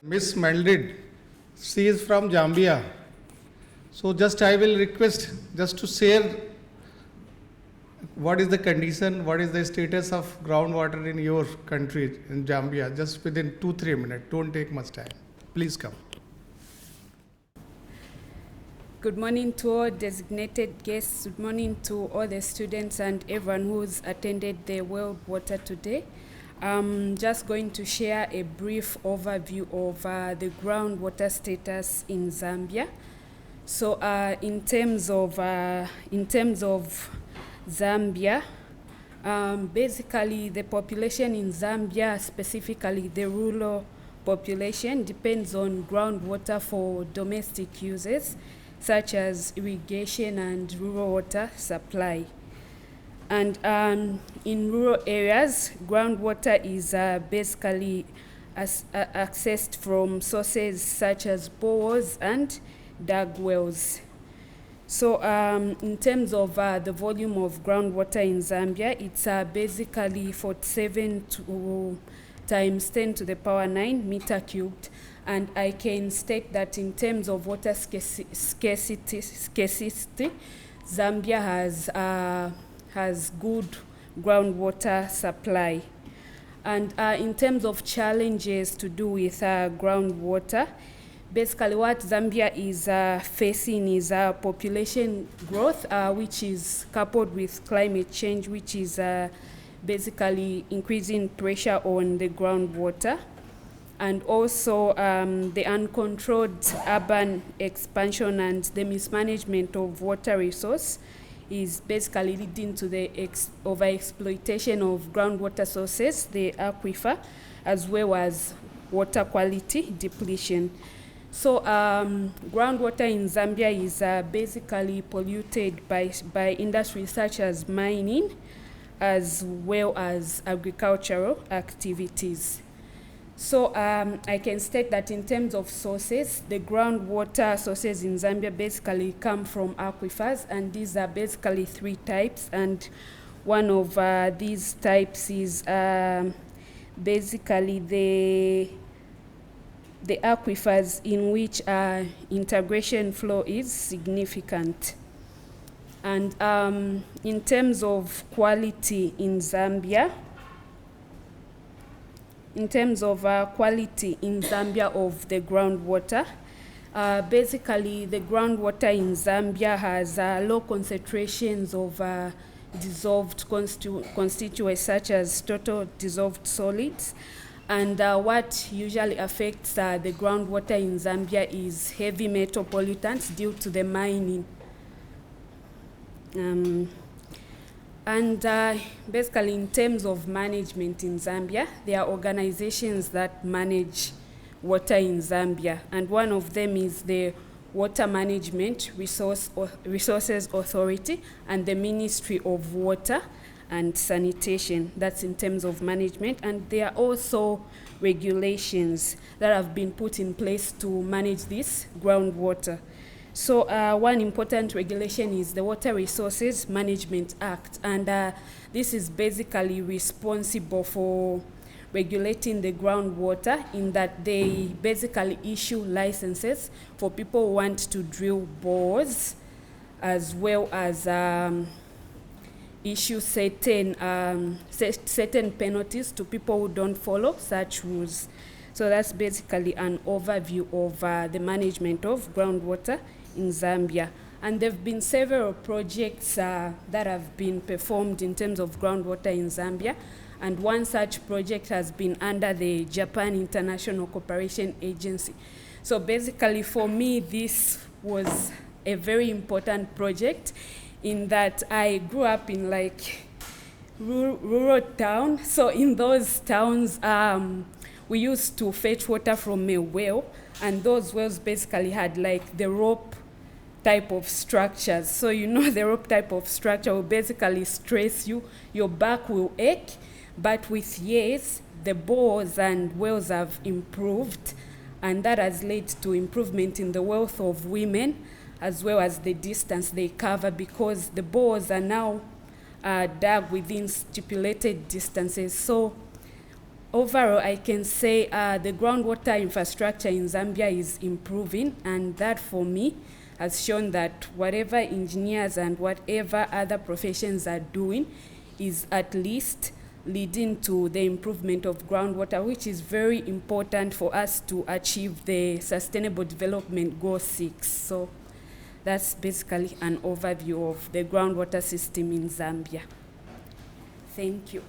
Miss Meldred, she is from Zambia. So just I will request just to share what is the condition, what is the status of groundwater in your country, in Zambia, just within 2-3 minutes. Don't take much time. Please come. Good morning to all designated guests. Good morning to all the students and everyone who's attended the World Water today. I'm just going to share a brief overview of the groundwater status in Zambia. So in terms of Zambia, basically the population in Zambia, specifically the rural population, depends on groundwater for domestic uses such as irrigation and rural water supply. And in rural areas, groundwater is basically accessed from sources such as borewells and dug wells. So in terms of the volume of groundwater in Zambia, it's basically 47 times 10 to the power 9 meter cubed. And I can state that in terms of water scarcity, Zambia has good groundwater supply. And in terms of challenges to do with groundwater, basically what Zambia is facing is population growth, which is coupled with climate change, which is basically increasing pressure on the groundwater. And also the uncontrolled urban expansion and the mismanagement of water resource is basically leading to the overexploitation of groundwater sources, the aquifer, as well as water quality depletion. So groundwater in Zambia is basically polluted by industries such as mining, as well as agricultural activities. So I can state that in terms of sources, the groundwater sources in Zambia basically come from aquifers, and these are basically 3 types. And one of these types is basically the aquifers in which integration flow is significant. And in terms of quality in Zambia, of the groundwater, basically the groundwater in Zambia has low concentrations of dissolved constituents such as total dissolved solids. And what usually affects the groundwater in Zambia is heavy metal pollutants due to the mining. And basically in terms of management in Zambia, there are organizations that manage water in Zambia. And one of them is the Water Management Resources Authority and the Ministry of Water and Sanitation. That's in terms of management. And there are also regulations that have been put in place to manage this groundwater. So one important regulation is the Water Resources Management Act, and this is basically responsible for regulating the groundwater in that they basically issue licenses for people who want to drill bores, as well as issue certain penalties to people who don't follow such rules. So that's basically an overview of the management of groundwater in Zambia. And there have been several projects that have been performed in terms of groundwater in Zambia. And one such project has been under the Japan International Cooperation Agency. So basically for me, this was a very important project in that I grew up in like rural town. So in those towns, we used to fetch water from a well, and those wells basically had like the rope type of structures. So the rope type of structure will basically stress you, your back will ache, but with years, the bores and wells have improved, and that has led to improvement in the wealth of women, as well as the distance they cover, because the bores are now dug within stipulated distances. So overall, I can say the groundwater infrastructure in Zambia is improving, and that for me has shown that whatever engineers and whatever other professions are doing is at least leading to the improvement of groundwater, which is very important for us to achieve the Sustainable Development Goal 6. So that's basically an overview of the groundwater system in Zambia. Thank you.